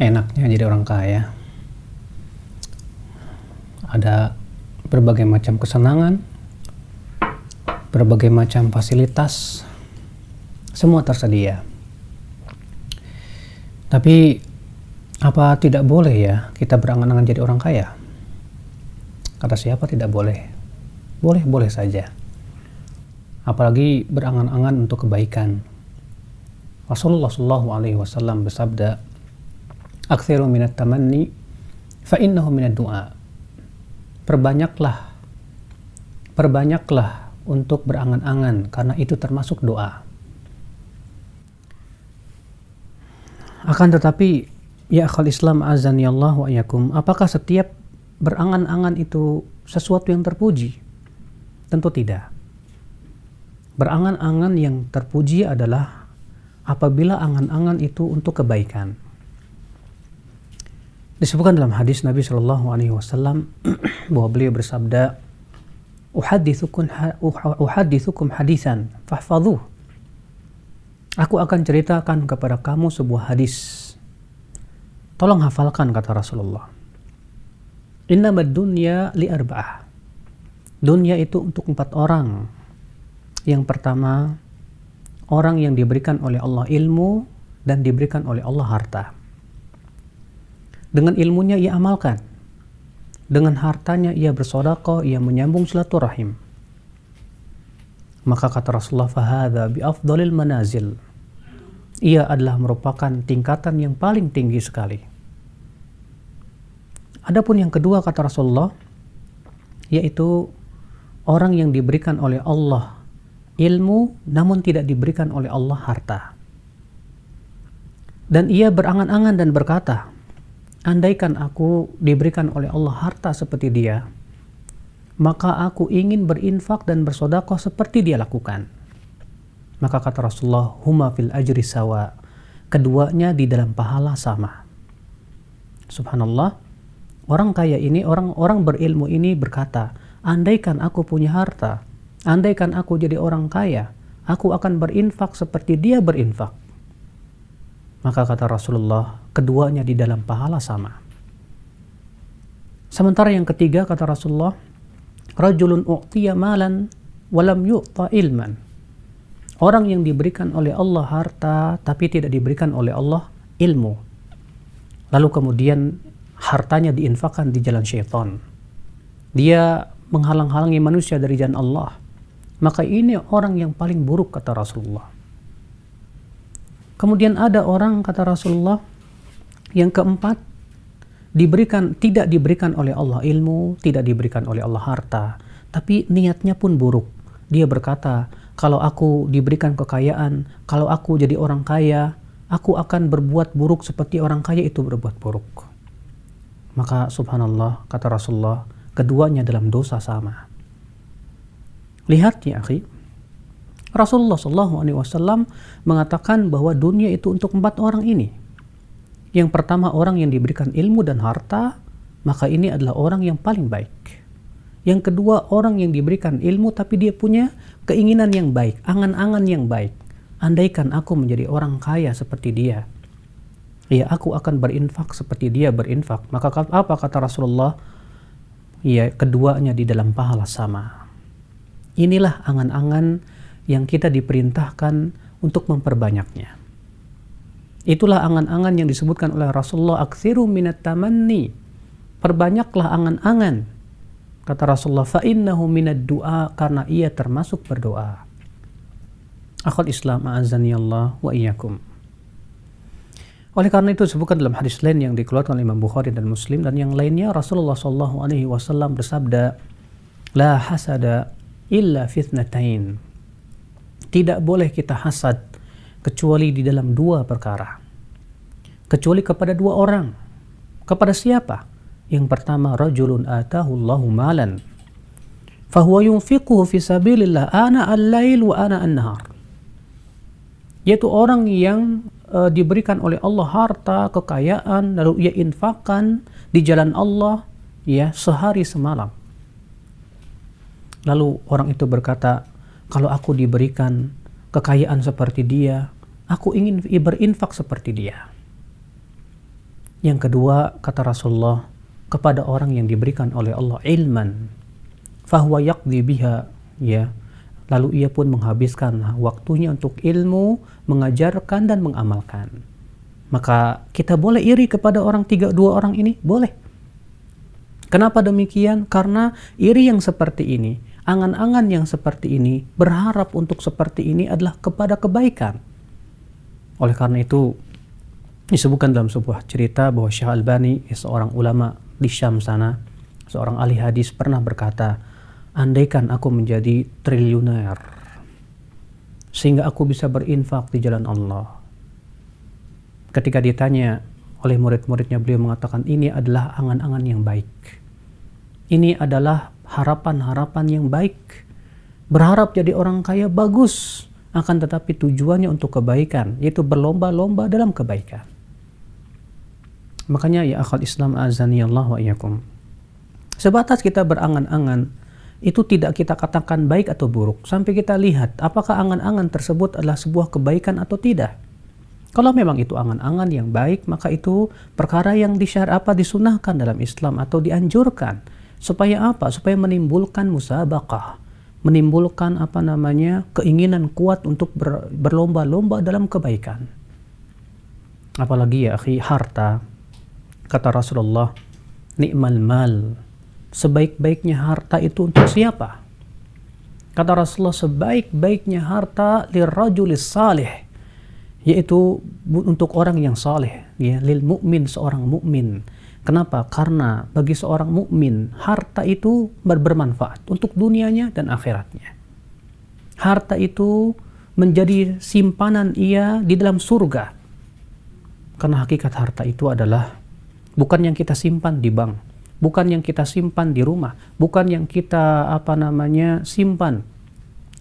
Enaknya jadi orang kaya. Ada berbagai macam kesenangan, berbagai macam fasilitas, semua tersedia. Tapi apa tidak boleh ya kita berangan-angan jadi orang kaya? Kata siapa tidak boleh? Boleh-boleh saja. Apalagi berangan-angan untuk kebaikan. Rasulullah SAW bersabda, "Aktsiru minat tamanni fa innahu minad du'a." Perbanyaklah untuk berangan-angan karena itu termasuk doa. Akan tetapi, ya akhal Islam azani Allah wa iyyakum, apakah setiap berangan-angan itu sesuatu yang terpuji? Tentu tidak. Berangan-angan yang terpuji adalah apabila angan-angan itu untuk kebaikan. Disebutkan dalam hadis Nabi Shallallahu Alaihi Wasallam bahwa beliau bersabda, "Uhadithukum hadisan, fahfadhuh." Aku akan ceritakan kepada kamu sebuah hadis. Tolong hafalkan, kata Rasulullah. Innamad dunya li arba'ah. Dunia itu untuk 4 orang. Yang pertama, orang yang diberikan oleh Allah ilmu dan diberikan oleh Allah harta. Dengan ilmunya ia amalkan. Dengan hartanya ia bersedekah, ia menyambung silaturahim. Maka kata Rasulullah, fahadha bi afdalil manazil. Ia adalah merupakan tingkatan yang paling tinggi sekali. Adapun yang kedua kata Rasulullah, yaitu orang yang diberikan oleh Allah ilmu namun tidak diberikan oleh Allah harta. Dan ia berangan-angan dan berkata, andaikan aku diberikan oleh Allah harta seperti dia, maka aku ingin berinfak dan bersedekah seperti dia lakukan. Maka kata Rasulullah, huma fil ajri sawa. Keduanya di dalam pahala sama. Subhanallah, orang kaya ini, orang berilmu ini berkata, andaikan aku punya harta, andaikan aku jadi orang kaya, aku akan berinfak seperti dia berinfak. Maka kata Rasulullah, keduanya di dalam pahala sama. Sementara yang ketiga kata Rasulullah, rajulun u'tiya malan walam yu'ta ilman. Orang yang diberikan oleh Allah harta tapi tidak diberikan oleh Allah ilmu. Lalu kemudian hartanya diinfakkan di jalan syaitan. Dia menghalang-halangi manusia dari jalan Allah. Maka ini orang yang paling buruk kata Rasulullah. Kemudian ada orang kata Rasulullah yang keempat, tidak diberikan oleh Allah ilmu, tidak diberikan oleh Allah harta, tapi niatnya pun buruk. Dia berkata, kalau aku diberikan kekayaan, kalau aku jadi orang kaya, aku akan berbuat buruk seperti orang kaya itu berbuat buruk. Maka subhanallah, kata Rasulullah, keduanya dalam dosa sama. Lihat ya akhi, Rasulullah SAW mengatakan bahwa dunia itu untuk 4 orang ini. Yang pertama, orang yang diberikan ilmu dan harta, maka ini adalah orang yang paling baik. Yang kedua, orang yang diberikan ilmu tapi dia punya keinginan yang baik, angan-angan yang baik. Andaikan aku menjadi orang kaya seperti dia, ya aku akan berinfak seperti dia berinfak. Maka apa kata Rasulullah? Ya, keduanya di dalam pahala sama. Inilah angan-angan yang kita diperintahkan untuk memperbanyaknya. Itulah angan-angan yang disebutkan oleh Rasulullah, aktsiru minat tamanni. Perbanyaklah angan-angan. Kata Rasulullah, fa innahu minad du'a, karena ia termasuk berdoa. Akhul Islam a'azani Allah wa iyyakum. Oleh karena itu disebutkan dalam hadis lain yang dikeluarkan oleh Imam Bukhari dan Muslim dan yang lainnya, Rasulullah SAW bersabda, la hasada illa fitnatain. Tidak boleh kita hasad kecuali di dalam 2 perkara. Kecuali kepada 2 orang. Kepada siapa? Yang pertama, rajulun atahu Allahu malan fahuwa yunfiquhu fi sabilillah ana al-lail wa ana an-nahar. Yaitu orang yang diberikan oleh Allah harta, kekayaan, lalu ia infakkan di jalan Allah ya sehari semalam. Lalu orang itu berkata, kalau aku diberikan kekayaan seperti dia, aku ingin berinfak seperti dia. Yang kedua, kata Rasulullah, kepada orang yang diberikan oleh Allah ilman, fahuwa yaqdi biha, ya, lalu ia pun menghabiskan waktunya untuk ilmu, mengajarkan dan mengamalkan. Maka kita boleh iri kepada dua orang ini? Boleh. Kenapa demikian? Karena iri yang seperti ini, angan-angan yang seperti ini, berharap untuk seperti ini adalah kepada kebaikan. Oleh karena itu, disebutkan dalam sebuah cerita bahwa Syekh Albani, seorang ulama di Syam sana, seorang ahli hadis, pernah berkata, andaikan aku menjadi triliuner sehingga aku bisa berinfak di jalan Allah. Ketika ditanya oleh murid-muridnya, beliau mengatakan ini adalah angan-angan yang baik. Ini adalah harapan-harapan yang baik. Berharap jadi orang kaya bagus, akan tetapi tujuannya untuk kebaikan, yaitu berlomba-lomba dalam kebaikan. Makanya ya akhal Islam azanillah wa iyyakum, sebatas kita berangan-angan, itu tidak kita katakan baik atau buruk sampai kita lihat apakah angan-angan tersebut adalah sebuah kebaikan atau tidak. Kalau memang itu angan-angan yang baik, maka itu perkara yang disunahkan dalam Islam atau dianjurkan. Supaya apa? Supaya menimbulkan musabaqah, menimbulkan keinginan kuat untuk berlomba-lomba dalam kebaikan. Apalagi ya akhi, harta. Kata Rasulullah, ni'mal mal, sebaik-baiknya harta itu untuk siapa? Kata Rasulullah, sebaik-baiknya harta lirrajulis salih, yaitu untuk orang yang saleh, ya, lil mu'min, seorang mukmin. Kenapa? Karena bagi seorang mukmin harta itu bermanfaat untuk dunianya dan akhiratnya. Harta itu menjadi simpanan ia di dalam surga. Karena hakikat harta itu adalah bukan yang kita simpan di bank, bukan yang kita simpan di rumah, bukan yang kita simpan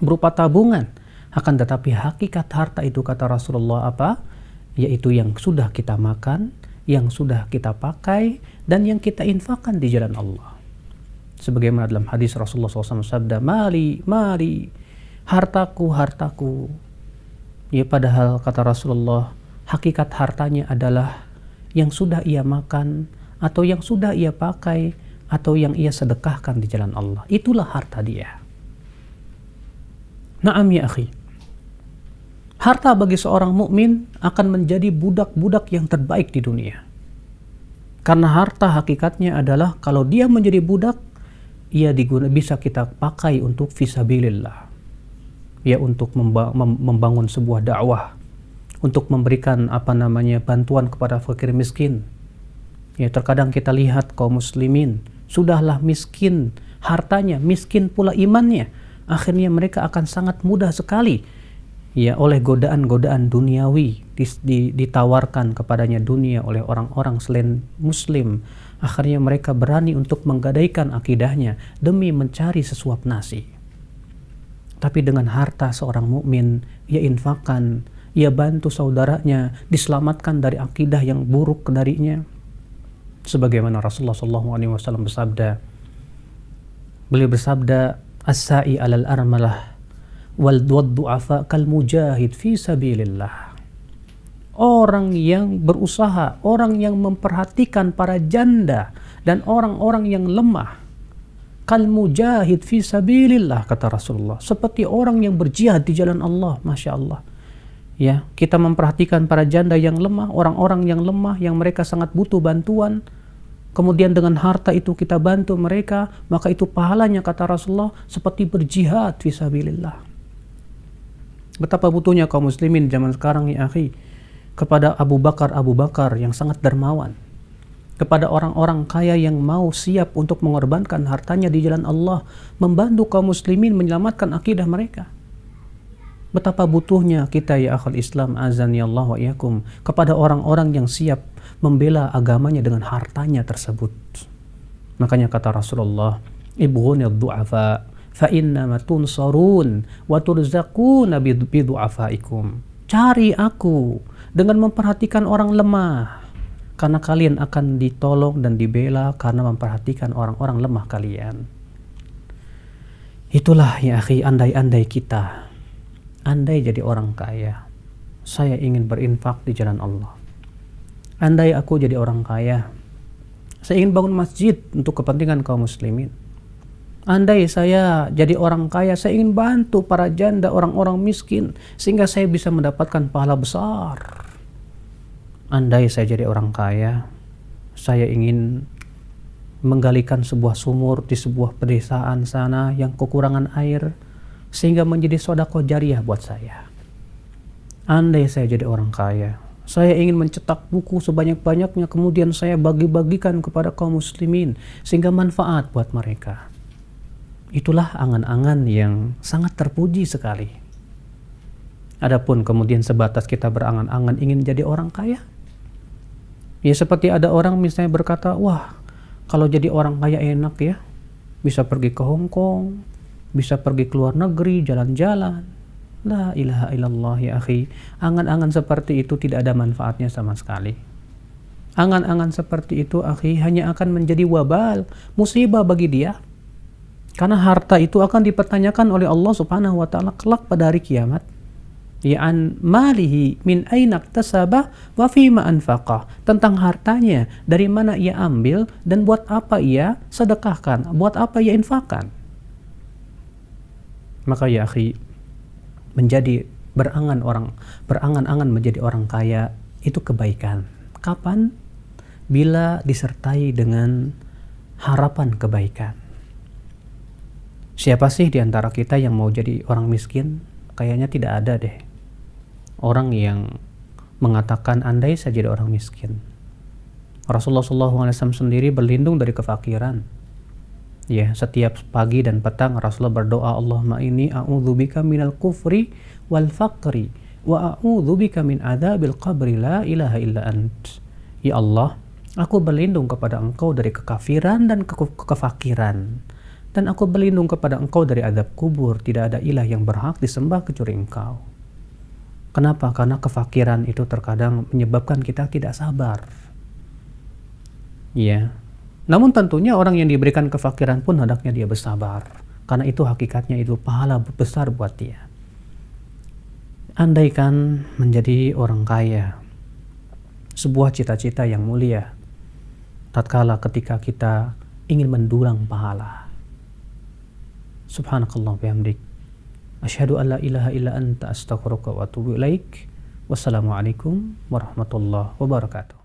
berupa tabungan. Akan tetapi hakikat harta itu, kata Rasulullah, apa? Yaitu yang sudah kita makan, yang sudah kita pakai, dan yang kita infakkan di jalan Allah. Sebagaimana dalam hadis Rasulullah SAW sabda, mali, hartaku, hartaku. Ya, padahal kata Rasulullah, hakikat hartanya adalah yang sudah ia makan, atau yang sudah ia pakai, atau yang ia sedekahkan di jalan Allah. Itulah harta dia. Na'am ya akhi. Harta bagi seorang mukmin akan menjadi budak-budak yang terbaik di dunia. Karena harta hakikatnya adalah kalau dia menjadi budak, ia bisa kita pakai untuk fisabilillah. Ya, untuk membangun sebuah dakwah, untuk memberikan bantuan kepada fakir miskin. Ya, terkadang kita lihat kaum muslimin sudahlah miskin hartanya, miskin pula imannya. Akhirnya mereka akan sangat mudah sekali, ya, oleh godaan-godaan duniawi ditawarkan kepadanya dunia oleh orang-orang selain muslim. Akhirnya mereka berani untuk menggadaikan akidahnya demi mencari sesuap nasi. Tapi dengan harta seorang mukmin, ia infakkan, ia bantu saudaranya diselamatkan dari akidah yang buruk darinya. Sebagaimana Rasulullah SAW bersabda, beliau bersabda, as-sa'i alal armalah wal du'afa kal mujahid fi sabilillah. Orang yang berusaha, orang yang memperhatikan para janda dan orang-orang yang lemah, kal mujahid fi sabilillah, kata Rasulullah, seperti orang yang berjihad di jalan Allah. Masya Allah. Ya, kita memperhatikan para janda yang lemah, orang-orang yang lemah, yang mereka sangat butuh bantuan. Kemudian dengan harta itu kita bantu mereka, maka itu pahalanya, kata Rasulullah, seperti berjihad fisabilillah. Betapa butuhnya kaum muslimin zaman sekarang ya akhi kepada Abu Bakar yang sangat dermawan, kepada orang-orang kaya yang mau siap untuk mengorbankan hartanya di jalan Allah, membantu kaum muslimin menyelamatkan akidah mereka. Betapa butuhnya kita ya akhal Islam azanillah wa iyyakum kepada orang-orang yang siap membela agamanya dengan hartanya tersebut. Makanya kata Rasulullah, ibghunid du'afa fa innama tunsarun wa turzaquna bi du'afaikum. Cari aku dengan memperhatikan orang lemah, karena kalian akan ditolong dan dibela karena memperhatikan orang-orang lemah kalian. Itulah ya akhi, andai-andai kita, andai jadi orang kaya, saya ingin berinfak di jalan Allah. andai aku jadi orang kaya, saya ingin bangun masjid untuk kepentingan kaum muslimin. Andai saya jadi orang kaya, saya ingin bantu para janda, orang-orang miskin, sehingga saya bisa mendapatkan pahala besar. Andai saya jadi orang kaya, saya ingin menggalikan sebuah sumur di sebuah pedesaan sana yang kekurangan air, sehingga menjadi sedekah jariah buat saya. Andai saya jadi orang kaya, saya ingin mencetak buku sebanyak-banyaknya, kemudian saya bagi-bagikan kepada kaum muslimin, sehingga manfaat buat mereka. Itulah angan-angan yang sangat terpuji sekali. Adapun kemudian sebatas kita berangan-angan ingin jadi orang kaya, ya seperti ada orang misalnya berkata, wah, kalau jadi orang kaya enak ya, bisa pergi ke Hong Kong, bisa pergi ke luar negeri, jalan-jalan. La ilaha illallah ya akhi. Angan-angan seperti itu tidak ada manfaatnya sama sekali. Angan-angan seperti itu akhi hanya akan menjadi wabal, musibah bagi dia. Karena harta itu akan dipertanyakan oleh Allah Subhanahu wa taala kelak pada hari kiamat. Ya'an malihi min aina iktasaba wa fima anfaqah, tentang hartanya, dari mana ia ambil dan buat apa ia sedekahkan, buat apa ia infakkan. Maka ya akhi, menjadi berangan-angan menjadi orang kaya itu kebaikan. Kapan? Bila disertai dengan harapan kebaikan. Siapa sih di antara kita yang mau jadi orang miskin? Kayaknya tidak ada deh orang yang mengatakan andai saya jadi orang miskin. Rasulullah SAW sendiri berlindung dari kefakiran. Ya, setiap pagi dan petang Rasulullah berdoa, Allahumma inni a'udzubika minal kufri wal faqri wa a'udzubika min adzabil qabri la ilaha illa ant. Ya Allah, aku berlindung kepada Engkau dari kekafiran dan kefakiran. Dan aku berlindung kepada Engkau dari azab kubur. Tidak ada ilah yang berhak disembah kecuali Engkau. Kenapa? Karena kefakiran itu terkadang menyebabkan kita tidak sabar. Ya. Namun tentunya orang yang diberikan kefakiran pun hendaknya dia bersabar. Karena itu hakikatnya itu pahala besar buat dia. Andaikan menjadi orang kaya, sebuah cita-cita yang mulia, tatkala ketika kita ingin mendulang pahala. Subhanakallah bihamdik. Asyhadu an la ilaha illa anta astaghfiruka wa atubu ilaik. Wassalamualaikum warahmatullahi wabarakatuh.